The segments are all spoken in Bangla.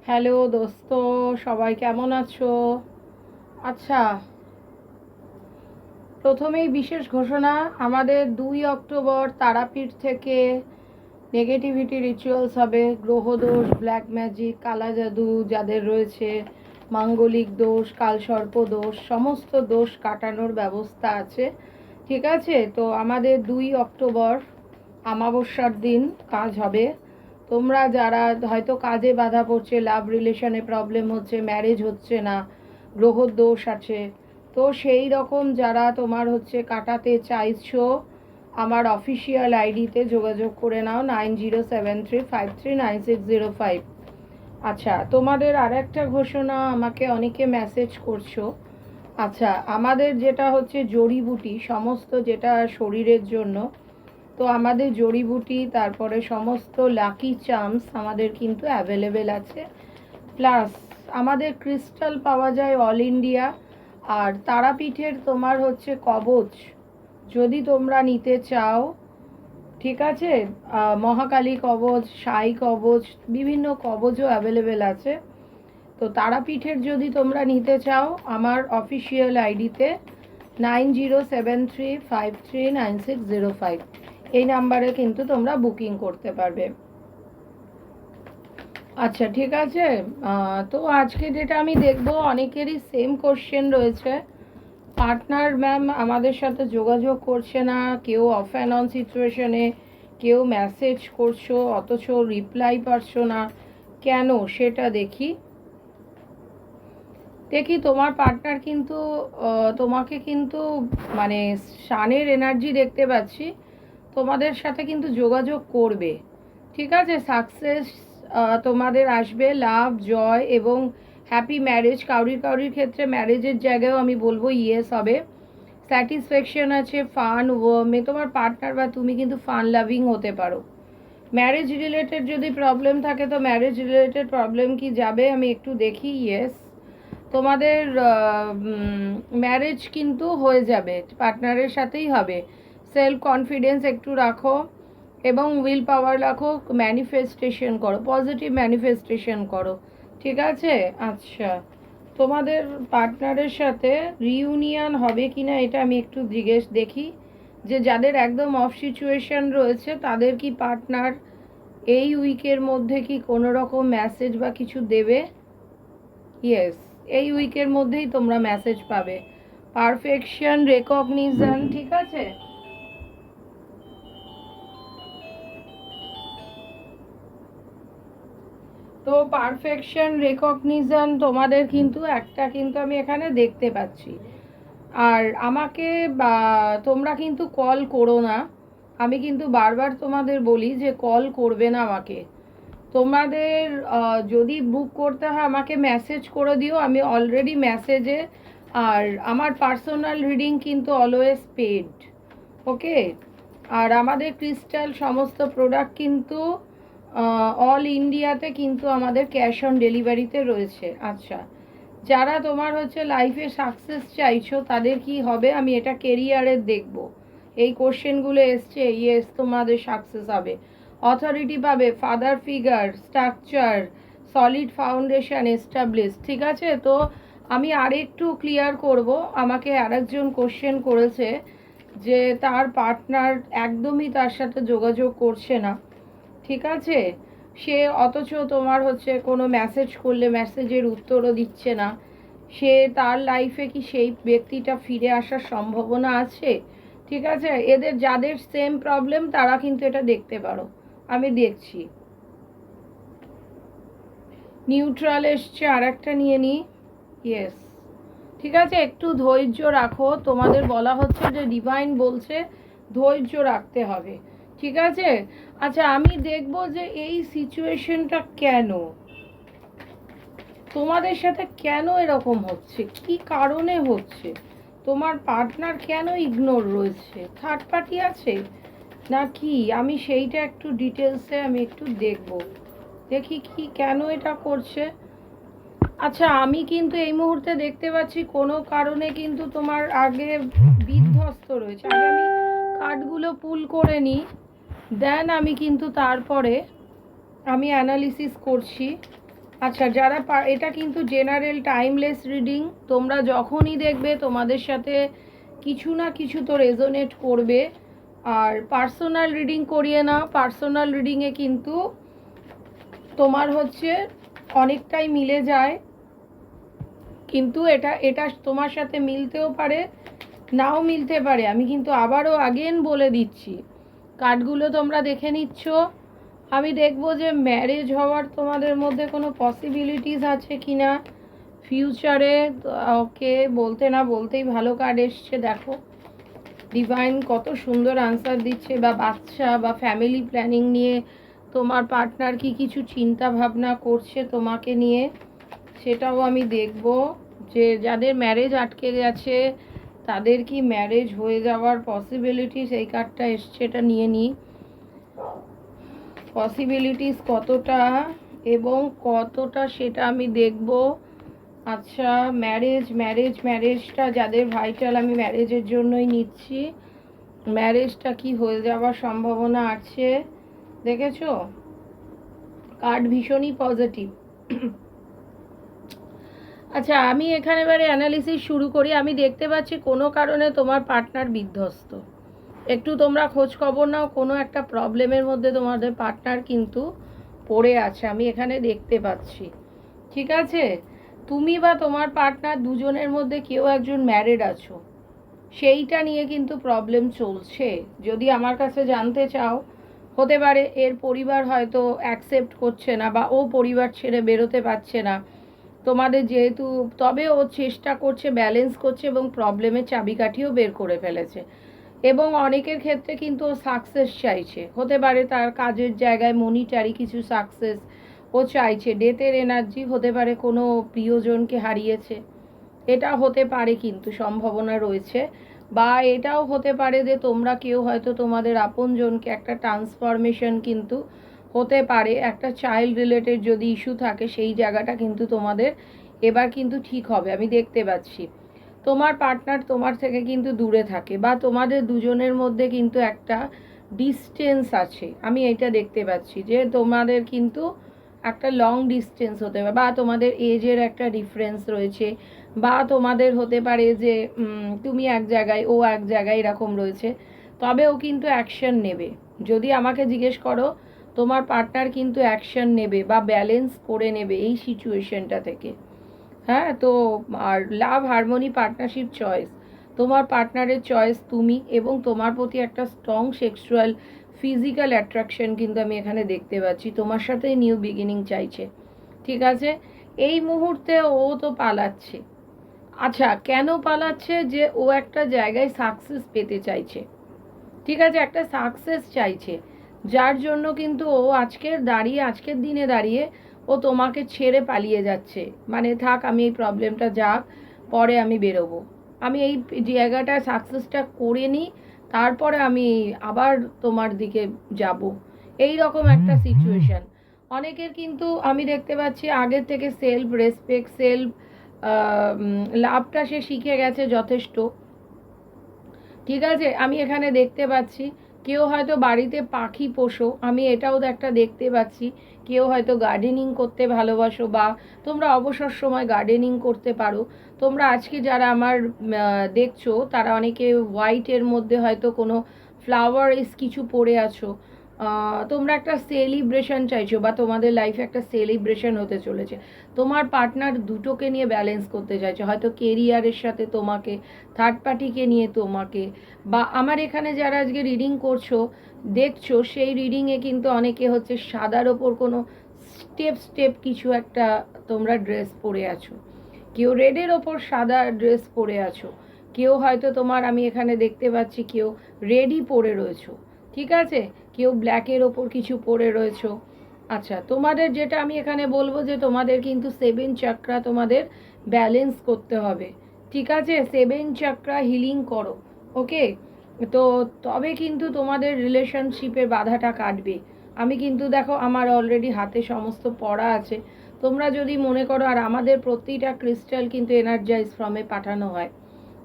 হ্যালো দোস্ত, সবাই কেমন আছো? আচ্ছা, প্রথমেই বিশেষ ঘোষণা। আমাদের 2 অক্টোবর তারাপীঠ থেকে নেগেটিভিটি রিচুয়ালস হবে। গ্রহদোষ, ব্ল্যাক ম্যাজিক, কালা জাদু যাদের রয়েছে, মাঙ্গলিক দোষ, কালসর্প দোষ, সমস্ত দোষ কাটানোর ব্যবস্থা আছে। ঠিক আছে, তো আমাদের 2 অক্টোবর অমাবস্যার দিন কাজ হবে। তোমরা যারা হয়তো কাজে বাধা পড়ছে, লাভ রিলেশনে প্রবলেম হচ্ছে, ম্যারেজ হচ্ছে না, গ্রহ দোষ আছে, তো সেই রকম যারা তোমার হচ্ছে কাটাতে চাইছো, আমার অফিসিয়াল আইডিতে যোগাযোগ করে নাও 9073539605। আচ্ছা, তোমাদের আর একটা ঘোষণা, আমাকে অনেকে মেসেজ করছো। আচ্ছা, আমাদের যেটা হচ্ছে জড়িবুটি সমস্ত যেটা শরীরের জন্য, তো আমাদের জড়িবুটি তারপরে সমস্ত লাকি চার্মস আমাদের কিন্তু অ্যাভেলেবেল আছে। প্লাস আমাদের ক্রিস্টাল পাওয়া যায় অল ইন্ডিয়া। আর তারাপীঠের তোমার হচ্ছে কবচ যদি তোমরা নিতে চাও, ঠিক আছে, মহাকালী কবচ, সাই কবচ, বিভিন্ন কবচও অ্যাভেলেবেল আছে। তো তারাপীঠের যদি তোমরা নিতে চাও, আমার অফিসিয়াল আইডিতে 9073539605 এই নাম্বারে কিন্তু তোমরা বুকিং করতে পারবে। আচ্ছা, ঠিক আছে। তো আজকে যেটা আমি দেখব, অনেকেরই সেম কোশ্চেন রয়েছে। পার্টনার ম্যাম আমাদের সাথে যোগাযোগ করছে না, কেউ অফ অ্যান্ড অন সিচুয়েশনে, কেউ মেসেজ করছো অথচ রিপ্লাই পারছো না, কেন সেটা দেখি। তোমার পার্টনার কিন্তু তোমাকে কিন্তু মানে সানের এনার্জি দেখতে পাচ্ছি, তোমাদের সাথে কিন্তু যোগাযোগ করবে। ঠিক আছে, সাকসেস তোমাদের আসবে, লাভ, জয় এবং হ্যাপি ম্যারেজ। কাউরির কাউরির ক্ষেত্রে ম্যারেজের জায়গায়ও আমি বলবো ইয়েস হবে। স্যাটিসফ্যাকশন আছে, ফান ওয়ার্মে তোমার পার্টনার বা তুমি কিন্তু ফান লাভিং হতে পারো। ম্যারেজ রিলেটেড যদি প্রবলেম থাকে, তো ম্যারেজ রিলেটেড প্রবলেম কি যাবে আমি একটু দেখি। ইয়েস, তোমাদের ম্যারেজ কিন্তু হয়ে যাবে, পার্টনারের সাথেই হবে। সেলফ কনফিডেন্স একটু রাখো এবং উইল পাওয়ার রাখো, ম্যানিফেস্টেশন করো, পজিটিভ ম্যানিফেস্টেশন করো। ঠিক আছে। আচ্ছা, তোমাদের পার্টনারের সাথে রিউনিয়ন হবে কি না এটা আমি একটু দেখি, যে যাদের একদম অফ সিচুয়েশন রয়েছে তাদের কি পার্টনার এই উইকের মধ্যে কি কোনো রকম মেসেজ বা কিছু দেবে। ইয়েস, এই উইকের মধ্যেই তোমরা মেসেজ পাবে। পারফেকশন, রেকগনিশন, ঠিক আছে। তো পারফেকশন, রেকগনিশন তোমাদের কিন্তু একটা কিন্তু আমি এখানে দেখতে পাচ্ছি। আর আমাকে বা তোমরা কিন্তু কল করো না, আমি কিন্তু বারবার তোমাদের বলি যে কল করবে না আমাকে। তোমাদের যদি বুক করতে হয় আমাকে মেসেজ করে দিও, আমি অলরেডি মেসেজে। আর আমার পার্সোনাল রিডিং কিন্তু অলওয়েজ পেড। ওকে। আর আমাদের ক্রিস্টাল সমস্ত প্রোডাক্ট কিন্তু অল ইন্ডিয়াতে কিন্তু আমাদের ক্যাশ অন ডেলিভারিতে রয়েছে। আচ্ছা, যারা তোমার হচ্ছে লাইফে সাকসেস চাইছো তাদের কি হবে আমি এটা কেরিয়ারের দেখব। এই কোশ্চেনগুলো এসছে, ইয়েস তোমাদের সাকসেস হবে, অথরিটি পাবে, father figure, structure, solid foundation establish. ঠিক আছে, তো আমি আরেকটু ক্লিয়ার করব। আমাকে আরেকজন কোশ্চেন করেছে যে তার পার্টনার একদমই তার সাথে যোগাযোগ করছে না। ঠিক আছে, সে অথচ তোমার হচ্ছে কোনো মেসেজ করলে মেসেজের উত্তরও দিচ্ছে না। সে তার লাইফে কি সেই ব্যক্তিটা ফিরে আসার সম্ভাবনা আছে? ঠিক আছে, এদের যাদের সেম প্রবলেম তারা কিন্তু এটা দেখতে পারো, আমি দেখছি। নিউট্রাল এসছে, আর একটা নিয়ে নিই। ইয়েস, ঠিক আছে, একটু ধৈর্য রাখো, তোমাদের বলা হচ্ছে যে ডিভাইন বলছে ধৈর্য রাখতে হবে। ঠিক আছে। আচ্ছা, আমি দেখব যে এই সিচুয়েশনটা কেন তোমাদের সাথে, কেন এরকম হচ্ছে, কি কারণে হচ্ছে, তোমার পার্টনার কেন ইগনোর রয়েছে, থার্ড পার্টি আছে নাকি, আমি সেইটা একটু ডিটেলসে আমি একটু দেখব, দেখি কি কেন এটা করছে। আচ্ছা, আমি কিন্তু এই মুহূর্তে দেখতে পাচ্ছি কোনো কারণে কিন্তু তোমার আগে বিধ্বস্ত রয়েছে। আগে আমি কার্ডগুলো পুল করে নিই, দেন আমি কিন্তু তারপরে আমি অ্যানালিসিস করছি। আচ্ছা, যারা এটা কিন্তু জেনারেল টাইমলেস রিডিং, তোমরা যখনই দেখবে তোমাদের সাথে কিছু না কিছু তো রেজোনেট করবে। আর পার্সোনাল রিডিং করিয়ে নাও, পার্সোনাল রিডিংয়ে কিন্তু তোমার হচ্ছে অনেকটাই মিলে যায়, কিন্তু এটা এটা তোমার সাথে মিলতেও পারে, নাও মিলতে পারে। আমি কিন্তু আবারও আগেন বলে দিচ্ছি, কার্ডগুলো তোমরা দেখে নিচ্ছ। আমি দেখব যে ম্যারেজ হওয়ার তোমাদের মধ্যে কোনো পসিবিলিটিস আছে কি না ফিউচারে। ওকে, বলতে না বলতেই ভালো কার্ড এসছে, দেখো ডিভাইন কত সুন্দর আনসার দিচ্ছে। বা বাচ্চা বা ফ্যামিলি প্ল্যানিং নিয়ে তোমার পার্টনার কি কিছু চিন্তা ভাবনা করছে তোমাকে নিয়ে, সেটাও আমি দেখব। যে যাদের ম্যারেজ আটকে গেছে তাদের কি ম্যারেজ হয়ে যাওয়ার পসিবিলিটি, সেই কার্ডটা এসছে, এটা নিয়ে নিই। পসিবিলিটিস কতটা এবং কতটা সেটা আমি দেখব। আচ্ছা, ম্যারেজ ম্যারেজ ম্যারেজটা যাদের ভাইটাল, আমি ম্যারেজের জন্যই নিচ্ছি। ম্যারেজটা কি হয়ে যাওয়ার সম্ভাবনা আছে, দেখেছো কার্ড ভীষণই পজিটিভ। আচ্ছা, আমি এখানে এবারে অ্যানালিসিস শুরু করি। আমি দেখতে পাচ্ছি কোনো কারণে তোমার পার্টনার বিধ্বস্ত, একটু তোমরা খোঁজ খবর নাও, কোনো একটা প্রবলেমের মধ্যে তোমাদের পার্টনার কিন্তু পড়ে আছে, আমি এখানে দেখতে পাচ্ছি। ঠিক আছে, তুমি বা তোমার পার্টনার দুজনের মধ্যে কেউ একজন ম্যারিড আছো, সেইটা নিয়ে কিন্তু প্রবলেম চলছে। যদি আমার কাছে জানতে চাও, হতে পারে এর পরিবার হয়তো অ্যাকসেপ্ট করছে না, বা ও পরিবার ছেড়ে বেরোতে পারছে না তোমাদের যেহেতু, তবে ও চেষ্টা করছে, ব্যালেন্স করছে এবং প্রবলেমের চাবিকাঠিও বের করে ফেলেছে। এবং অনেকের ক্ষেত্রে কিন্তু ও সাকসেস চাইছে, হতে পারে তার কাজের জায়গায় মনিটারি কিছু সাকসেস ও চাইছে। ডেথের এনার্জি, হতে পারে কোনো প্রিয়জনকে হারিয়েছে, এটা হতে পারে, কিন্তু সম্ভাবনা রয়েছে। বা এটাও হতে পারে যে তোমরা কেউ হয়তো তোমাদের আপনজনকে, একটা ট্রান্সফরমেশন কিন্তু হতে পারে, একটা চাইল্ড রিলেটেড যদি ইস্যু থাকে সেই জায়গাটা কিন্তু তোমাদের এবার কিন্তু ঠিক হবে, আমি দেখতে পাচ্ছি। তোমার পার্টনার তোমার থেকে কিন্তু দূরে থাকে, বা তোমাদের দুজনের মধ্যে কিন্তু একটা ডিস্টেন্স আছে, আমি এটা দেখতে পাচ্ছি যে তোমাদের কিন্তু একটা লং ডিস্টেন্স হতে পারে, বা তোমাদের এজের একটা ডিফারেন্স রয়েছে, বা তোমাদের হতে পারে যে তুমি এক জায়গায় ও এক জায়গায় এরকম রয়েছে। তবে ও কিন্তু অ্যাকশন নেবে, যদি আমাকে জিজ্ঞেস করো তোমার পার্টনার কিন্তু অ্যাকশন নেবে বা ব্যালেন্স করে নেবে এই সিচুয়েশনটা থেকে। হ্যাঁ, তো আর লাভ হারমোনি পার্টনারশিপ চয়েস, তোমার পার্টনারের চয়েস তুমি, এবং তোমার প্রতি একটা স্ট্রং সেক্সুয়াল ফিজিক্যাল অ্যাট্রাকশন কিন্তু আমি এখানে দেখতে পাচ্ছি, তোমার সাথে নিউ বিগিনিং চাইছে। ঠিক আছে, এই মুহূর্তে ও তো পালাচ্ছে। আচ্ছা, কেন পালাচ্ছে, যে ও একটা জায়গায় সাকসেস পেতে চাইছে। ঠিক আছে, একটা সাকসেস চাইছে, যার জন্য কিন্তু ও আজকের দিনে দাঁড়িয়ে ও তোমাকে ছেড়ে পালিয়ে যাচ্ছে। মানে থাক, আমি এই প্রবলেমটা যাক, পরে আমি বেরোবো, আমি এই জায়গাটা সাকসেসটা করে নিই, তারপরে আমি আবার তোমার দিকে যাব, এই রকম একটা সিচুয়েশন। অনেকের কিন্তু আমি দেখতে পাচ্ছি আগের থেকে সেলফ রেসপেক্ট, সেলফ লাভটা সে শিখে গেছে যথেষ্ট। ঠিক আছে, আমি এখানে দেখতে পাচ্ছি কেউ হয়তো বাড়িতে পাখি পোষো, আমি এটাও একটা দেখতে পাচ্ছি। কেউ হয়তো গার্ডেনিং করতে ভালোবাসো, বা তোমরা অবসর সময় গার্ডেনিং করতে পারো। তোমরা আজকে যারা আমার দেখছো তারা অনেকে হোয়াইটের মধ্যে হয়তো কোনো ফ্লাওয়ার কিছু পরে আছো। তোমরা একটা সেলিব্রেশন চাইছো, বা তোমাদের লাইফে একটা সেলিব্রেশন হতে চলেছে। তোমার পার্টনার দুটোকে নিয়ে ব্যালেন্স করতে চাইছো, হয়তো কেরিয়ারের সাথে তোমাকে, থার্ড পার্টিকে নিয়ে তোমাকে। বা আমার এখানে যারা আজকে রিডিং করছো দেখছো, সেই রিডিংয়ে কিন্তু অনেকে হচ্ছে সাদার ওপর কোনো স্টেপ স্টেপ কিছু একটা তোমরা ড্রেস পরে আছো, কেউ রেডের ওপর সাদা ড্রেস পরে আছো, কেউ হয়তো তোমার, আমি এখানে দেখতে পাচ্ছি কেউ রেডই পরে রয়েছো। ঠিক আছে, কেউ ব্ল্যাকের ওপর কিছু পরে রয়েছো। আচ্ছা, তোমাদের যেটা আমি এখানে বলবো যে তোমাদের কিন্তু 7 চাকরা তোমাদের ব্যালেন্স করতে হবে। ঠিক আছে, 7 চাকরা হিলিং করো। ওকে, তো তবে কিন্তু তোমাদের রিলেশনশিপের বাধাটা কাটবে। আমি কিন্তু দেখো আমার অলরেডি হাতে সমস্ত পড়া আছে, তোমরা যদি মনে করো। আর আমাদের প্রতিটা ক্রিস্টাল কিন্তু এনার্জাইজ ফ্রমে পাঠানো হয়।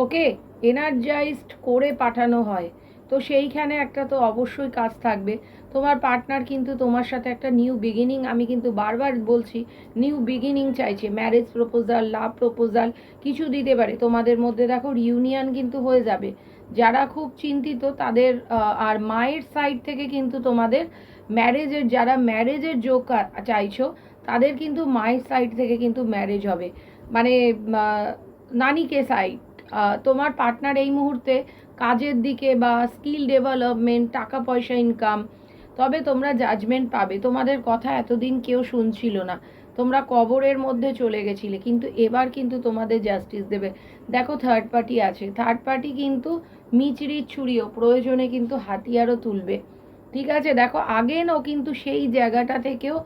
ওকে, এনার্জাইজড করে পাঠানো হয়, তো সেইখানে একটা তো অবশ্যই কাজ থাকবে। তোমার পার্টনার কিন্তু তোমার সাথে একটা নিউ বিগিনিং, আমি কিন্তু বারবার বলছি, নিউ বিগিনিং চাইছে। ম্যারেজ প্রপোজাল, লাভ প্রপোজাল কিছু দিতে পারে তোমাদের মধ্যে। দেখো রিউনিয়ন কিন্তু হয়ে যাবে। যারা খুব চিন্তিত তাদের আর মায়ের সাইড থেকে কিন্তু তোমাদের ম্যারেজের, যারা ম্যারেজের যোগ চাইছো তাদের কিন্তু মায়ের সাইড থেকে কিন্তু ম্যারেজ হবে। মানে নানিকে সাইড, তোমার পার্টনার এই মুহূর্তে কাজের দিকে বা স্কিল ডেভেলপমেন্ট, টাকা পয়সা ইনকাম, তবে তোমরা জাজমেন্ট পাবে। তোমাদের কথা এতদিন কেউ শুনছিল না, তোমরা কবরের মধ্যে চলে গেছিলে, কিন্তু এবার কিন্তু তোমাদের জাস্টিস দেবে। দেখো থার্ড পার্টি আছে, থার্ড পার্টি কিন্তু মিচড়ি ছুরিও প্রয়োজনে কিন্তু হাতিয়ারও তুলবে। ঠিক আছে, দেখো আগেন ও কিন্তু সেই জায়গাটা থেকেও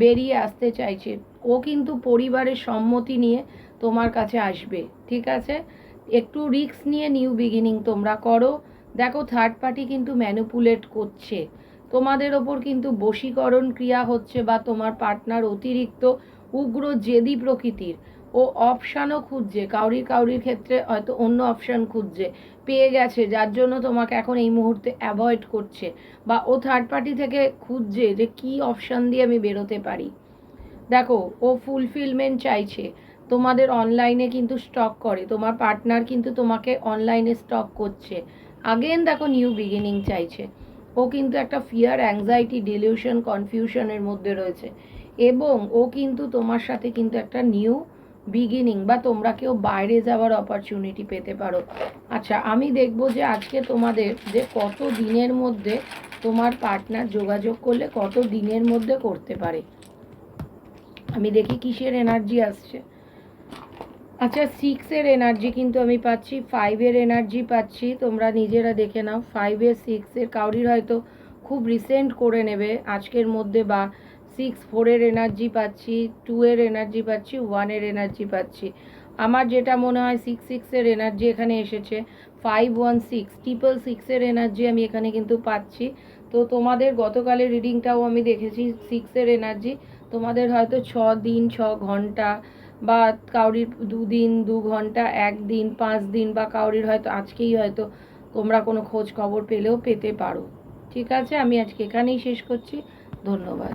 বেরিয়ে আসতে চাইছে। ও কিন্তু পরিবারের সম্মতি নিয়ে তোমার কাছে আসবে। ঠিক আছে, একটু রিস্ক নিয়ে নিউ বিগিনিং তোমরা করো। দেখো থার্ড পার্টি কিন্তু ম্যানিপুলেট করছে তোমাদের ওপর, কিন্তু বশীকরণ ক্রিয়া হচ্ছে, বা তোমার পার্টনার অতিরিক্ত উগ্র জেদি প্রকৃতির। ও অপশানও খুঁজছে, কাউরির কাউরির ক্ষেত্রে হয়তো অন্য অপশান খুঁজছে, পেয়ে গেছে যার জন্য তোমাকে এখন এই মুহূর্তে অ্যাভয়েড করছে। বা ও থার্ড পার্টি থেকে খুঁজছে যে কি অপশান দিয়ে আমি বেরোতে পারি। দেখো ও ফুলফিলমেন্ট চাইছে। তোমাদের অনলাইনে কিন্তু স্টক করে, তোমার পার্টনার কিন্তু তোমাকে অনলাইনে স্টক করছে। আগেন দেখো নিউ বিগিনিং চাইছে। ও কিন্তু একটা ফিয়ার, অ্যাংজাইটি, ডিলিউশন, কনফিউশনের মধ্যে রয়েছে, এবং ও কিন্তু তোমার সাথে কিন্তু একটা নিউ বিগিনিং, বা তোমরা কেউ বাইরে যাওয়ার অপরচুনিটি পেতে পারো। আচ্ছা, আমি দেখবো যে আজকে তোমাদের যে কত দিনের মধ্যে তোমার পার্টনার যোগাযোগ করলে কত দিনের মধ্যে করতে পারে। আমি দেখি কিসের এনার্জি আসছে। আচ্ছা, 6-এর এনার্জি কিন্তু আমি পাচ্ছি, 5-এর এনার্জি পাচ্ছি, তোমরা নিজেরা দেখে নাও। 5-এর, 6-এর কাউরির হয়তো খুব রিসেন্ট করে নেবে আজকের মধ্যে, বা 6-4-এর এনার্জি পাচ্ছি, 2-এর এনার্জি পাচ্ছি, 1-এর এনার্জি পাচ্ছি। আমার যেটা মনে হয় 6-6-এর এনার্জি এখানে এসেছে, 5-1-6, 666-এর এনার্জি আমি এখানে কিন্তু পাচ্ছি। তো তোমাদের গতকালের রিডিংটাও আমি দেখেছি, 6-এর এনার্জি তোমাদের হয়তো 6 দিন 6 ঘন্টা, বা কাউরির 2 দিন 2 ঘন্টা, 1 দিন 5 দিন, বা কাউরির হয়তো আজকেই হয়তো তোমরা কোনো খোঁজ খবর পেলেও পেতে পারো। ঠিক আছে, আমি আজকে এখানেই শেষ করছি। ধন্যবাদ।